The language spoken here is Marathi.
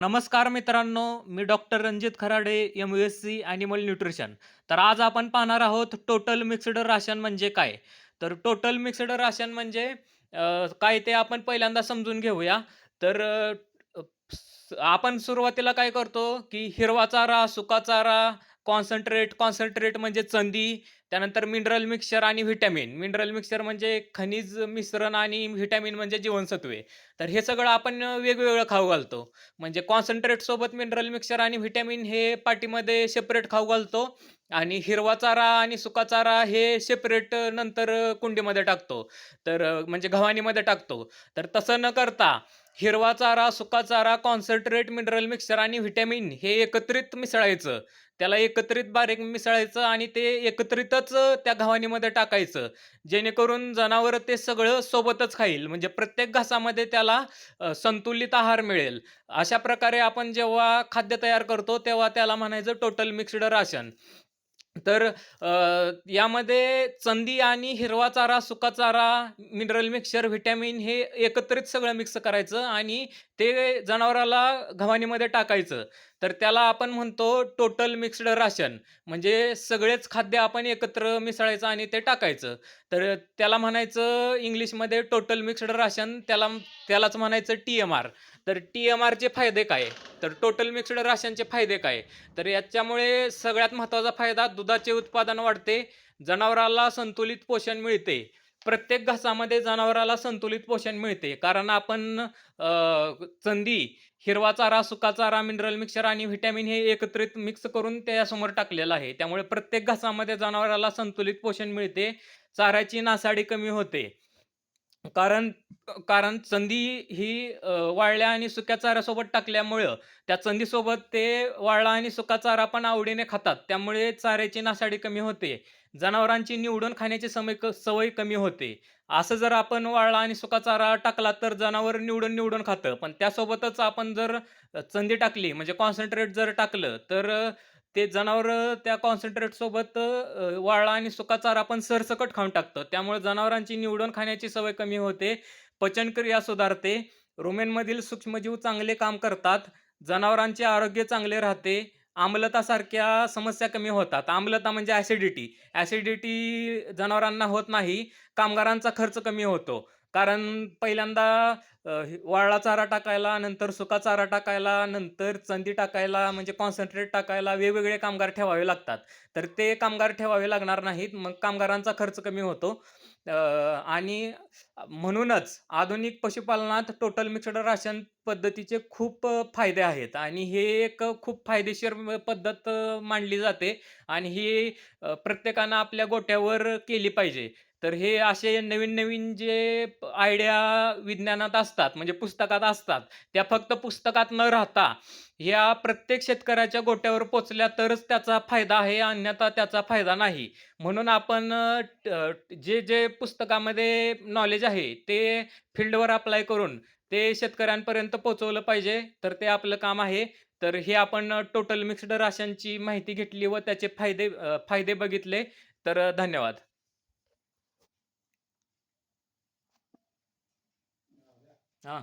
नमस्कार मित्रांनो, मी doctor Ranjit Kharade, MSc animal nutrition. तर आज आपण पाहणार आहोत टोटल मिक्स्ड राशन म्हणजे काय? तर टोटल मिक्स्ड राशन म्हणजे काय ते आपण पहिल्यांदा समजून घेऊया. तर आपण सुरुवातीला काय करतो, की हिरवा चारा, सुका चारा, कॉन्सन्ट्रेट म्हणजे चंदी, त्यानंतर मिनरल मिक्सचर आणि व्हिटॅमिन. मिनरल मिक्सचर म्हणजे खनिज मिश्रण आणि व्हिटॅमिन म्हणजे जीवनसत्वे. तर हे सगळं आपण वेगवेगळं खाऊ घालतो. म्हणजे कॉन्सन्ट्रेट सोबत मिनरल मिक्सचर आणि व्हिटॅमिन हे पाटीमध्ये सेपरेट खाऊ घालतो आणि हिरवा चारा आणि सुका चारा हे सेपरेट नंतर कुंडीमध्ये टाकतो. तर म्हणजे गव्हाणीमध्ये टाकतो. तर तसं न करता हिरवा चारा, सुका चारा, कॉन्सन्ट्रेट, मिनरल मिक्सचर आणि व्हिटॅमिन हे एकत्रित मिसळायचं. त्याला एकत्रित बारीक मिसळायचं आणि ते एकत्रितच त्या गव्हाणीमध्ये टाकायचं. जेणेकरून जनावरं ते सगळं सोबतच खाईल. म्हणजे प्रत्येक घासामध्ये त्याला संतुलित आहार मिळेल. अशा प्रकारे आपण जेव्हा खाद्य तयार करतो, तेव्हा त्याला म्हणायचं टोटल मिक्स्ड राशन. तर यामध्ये चंदी आणि हिरवा चारा, सुका चारा, मिनरल मिक्सचर, व्हिटॅमिन हे एकत्रित सगळं मिक्स करायचं आणि ते जनावराला गव्हाणीमध्ये टाकायचं. तर त्याला आपण म्हणतो टोटल मिक्स्ड राशन. म्हणजे सगळेच खाद्य आपण एकत्र मिसळायचं आणि ते टाकायचं. तर त्याला म्हणायचं इंग्लिशमध्ये टोटल मिक्स्ड राशन. त्यालाच म्हणायचं TMR. तर TMRचे फायदे काय? तर टोटल मिक्स्ड राशनचे फायदे काय? तर याच्यामुळे सगळ्यात महत्त्वाचा फायदा दुधाचे उत्पादन वाढते, जनावराला संतुलित पोषण मिळते. प्रत्येक घासामध्ये जनावराला संतुलित पोषण मिळते. कारण आपण चंदी, हिरवा चारा, सुका चारा, मिनरल मिक्सचर आणि व्हिटॅमिन हे एकत्रित मिक्स करून त्याच्यासमोर टाकलेलं आहे. त्यामुळे प्रत्येक घासामध्ये जनावराला संतुलित पोषण मिळते. चाऱ्याची नासाडी कमी होते. कारण कारण चंदी ही वाळल्या आणि सुक्या चाऱ्यासोबत टाकल्यामुळं त्या चंदीसोबत ते वाळला आणि सुका चारा पण आवडीने खातात. त्यामुळे चाऱ्याची नासाडी कमी होते. जनावरांची निवडून खाण्याची सवय कमी होते. असं जर आपण वाळला आणि सुका चारा टाकला तर जनावर निवडून खातं. पण त्यासोबतच आपण जर चंदी टाकली म्हणजे कॉन्सन्ट्रेट जर टाकलं तर ते जनावरं त्या कॉन्सन्ट्रेट सोबत वाळला आणि सुका चारा पण सरसकट खाऊन टाकतं. त्यामुळे जनावरांची निवडून खाण्याची सवय कमी होते. पचनक्रिया सुधारते. रुमेनमधील सूक्ष्मजीव चांगले काम करतात. जनावरांचे आरोग्य चांगले राहते. आम्लतासारख्या समस्या कमी होतात. आम्लता म्हणजे ॲसिडिटी. ॲसिडिटी जनावरांना होत नाही. कामगारांचा खर्च कमी होतो. कारण पहिल्यांदा वाळला चारा टाकायला, नंतर सुका चारा टाकायला, नंतर चंदी टाकायला म्हणजे कॉन्सन्ट्रेट टाकायला वेगवेगळे कामगार ठेवावे लागतात. तर ते कामगार ठेवावे लागणार नाहीत. मग कामगारांचा खर्च कमी होतो. आणि म्हणूनच आधुनिक पशुपालनात टोटल मिक्स्ड राशन पद्धतीचे खूप फायदे आहेत आणि हे एक खूप फायदेशीर पद्धत मानली जाते आणि ही प्रत्येकानं आपल्या गोट्यावर केली पाहिजे. तर हे असे नवीन-नवीन जे आयडिया विज्ञानात असतात, म्हणजे पुस्तकात असतात, त्या फक्त पुस्तकात न राहता ह्या प्रत्येक शेतकऱ्याच्या गोट्यावर पोहोचल्या तरच त्याचा फायदा आहे, अन्यथा त्याचा फायदा नाही. म्हणून आपण जे पुस्तकामध्ये नॉलेज आहे, ते फील्डवर अप्लाय करून ते शेतकऱ्यांपर्यंत पोहोचवलं पाहिजे, तर ते आपलं काम आहे. तर हे आपण टोटल मिक्स्ड राशनची माहिती घेतली व त्याचे फायदे बघितले. तर धन्यवाद. हां.